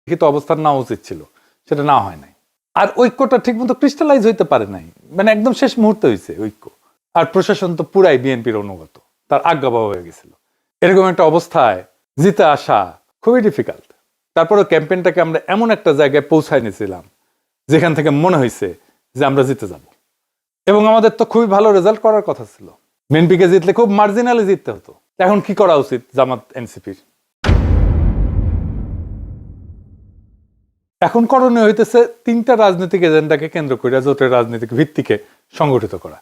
লিখিত অবস্থান নেওয়া উচিত ছিল, সেটা না হয় নাই। আর ঐক্যটা ঠিক মতো ক্রিস্টালাইজ হইতে পারে নাই, মানে একদম শেষ মুহূর্তে হয়েছে ঐক্য। আর প্রশাসন তো পুরাই বিএনপির অনুগত, তার আজ্ঞাবহ হয়ে গেছিল। এরকম একটা অবস্থায় জিতে আসা খুবই ডিফিকাল্ট। তারপরে ক্যাম্পেইনটাকে আমরা এমন একটা জায়গায় পৌঁছায় নিয়েছিলাম যেখান থেকে মনে হয়েছে যে আমরা জিতে যাব, এবং আমাদের তো খুবই ভালো রেজাল্ট করার কথা ছিল। বিএনপিকে জিতলে খুব মার্জিনালি জিততে হতো। এখন কি করা উচিত জামাত এনসিপির? এখন করণীয় হইতেছে তিনটা রাজনৈতিক এজেন্ডাকে কেন্দ্র করে জোটের রাজনৈতিক ভিত্তিকে সংগঠিত করা।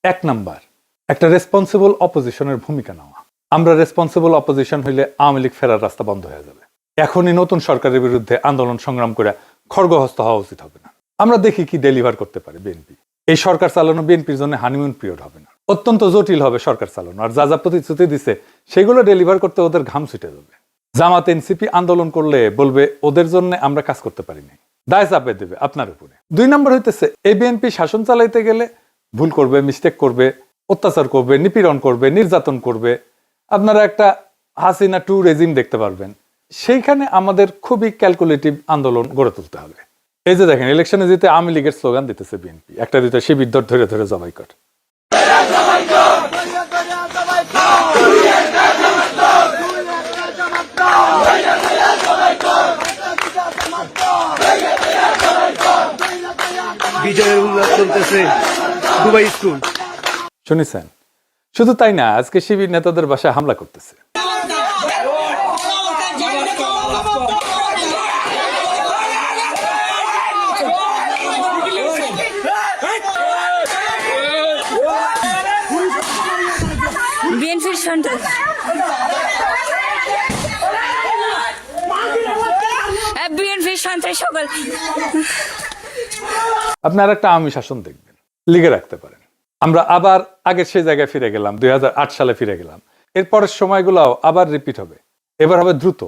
এক নাম্বার, একটা রেসপন্সিবল অপোজিশনের ভূমিকা নেওয়া। আমরা রেসপন্সিবল অপোজিশন হইলে আওয়ামী লীগ ফেরার রাস্তা বন্ধ হয়ে যাবে। এখনই নতুন সরকারের বিরুদ্ধে আন্দোলন সংগ্রাম করে খড়গহস্ত হওয়া উচিত হবে না। আমরা দেখি কি ডেলিভার করতে পারে বিএনপি। এই সরকার চালানো বিএনপির জন্য হানিমুন পিরিয়ড হবে না, অত্যন্ত জটিল হবে সরকার চালানো। আর যা যা প্রতিশ্রুতি দিছে সেগুলো ডেলিভার করতে ওদের ঘাম ছুটে যাবে। জামাত এনসিপি আন্দোলন করলে বলবে ওদের জন্য আমরা কাজ করতে পারি নাই, দায় চাপে দেবে আপনার উপরে। দুই নম্বর হইতেছে, এই বিএনপি শাসন চালাইতে গেলে ভুল করবে, মিস্টেক করবে, অত্যাচার করবে, নিপীড়ন করবে, নির্যাতন করবে। আপনারা একটা হাসিনা টু রেজিম দেখতে পারবেন। সেইখানে আমাদের খুবই ক্যালকুলেটিভ আন্দোলন গড়ে তুলতে হবে। এই যে দেখেন, ইলেকশনে জিতে আওয়ামী লীগের স্লোগান দিতেছে বিএনপি, একটা দুইটা শিবির ধরে ধরে জবাই কর। বিজয়ের উল্লাস চলতেছে দুবাই স্কুল। শুনেছেন? শুধু তাই না, আজকে শিবির নেতাদের বাসায় হামলা করতেছে। বিএনপির সন্ত্রাস, বিএনপির সন্ত্রাস সকল। আপনারা একটা আওয়ামী শাসন দেখবেন, লিগে রাখতে পারেন। আমরা আবার আগের সেই জায়গায় ফিরে গেলাম, 2008 সালে ফিরে গেলাম। এরপরের সময়গুলোও আবার রিপিট হবে। এবার হবে দ্রুত।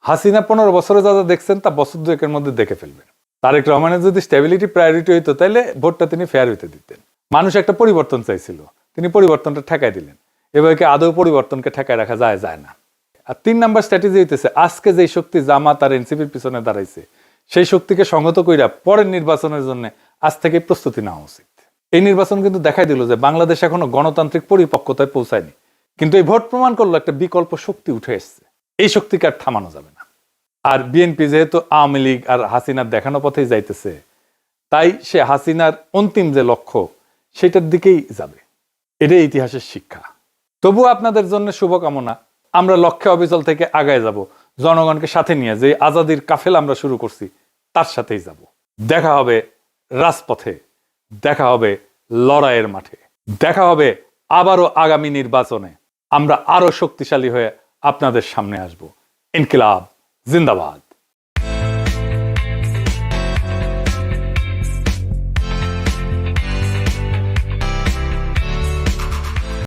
হাসিনা 15 বছরে যা যা দেখছেন তা বছর দুয়েকের মধ্যে দেখে ফেলবেন। তারেক রহমানের যদি স্টেবিলিটি প্রায়োরিটি হইতো তাহলে ভোটটা তিনি ফেয়ার হইতে দিতেন। মানুষ একটা পরিবর্তন চাইছিল, তিনি পরিবর্তনটা ঠেকাই দিলেন। এভাবে আদৌ পরিবর্তনকে ঠেকায় রাখা যায় না। আর 3 নাম্বার স্ট্র্যাটেজি হইতেছে, আজকে যেই শক্তি জামাত আর এনসিপির পিছনে দাঁড়াইছে সেই শক্তিকে সংহত কইরা পরের নির্বাচনের জন্য আজ থেকে প্রস্তুতি নেওয়া উচিত। এই নির্বাচন কিন্তু দেখাই দিল যে বাংলাদেশ এখনো গণতান্ত্রিক পরিপক্কতায় পৌঁছায়নি, কিন্তু এই ভোট প্রমাণ করলো একটা বিকল্প শক্তি উঠে এসছে। এই শক্তিকে আর থামানো যাবে না। আর বিএনপি যেহেতু আওয়ামী লীগ আর হাসিনার দেখানো পথেই যাইতেছে, তাই সে হাসিনার অন্তিম যে লক্ষ্য সেটার দিকেই যাবে। এটাই ইতিহাসের শিক্ষা। তবু আপনাদের জন্য শুভকামনা। আমরা লক্ষ্যে অবিচল থেকে আগায় যাব, জনগণকে সাথে নিয়ে যে আজাদির কাফেলা আমরা শুরু করছি তার সাথেই যাব। দেখা হবে রাজপথে, দেখা হবে লড়াইয়ের মাঠে, দেখা হবে আবারও আগামী নির্বাচনে। আমরা আরো শক্তিশালী হয়ে আপনাদের সামনে আসব। ইনকিলাব জিন্দাবাদ।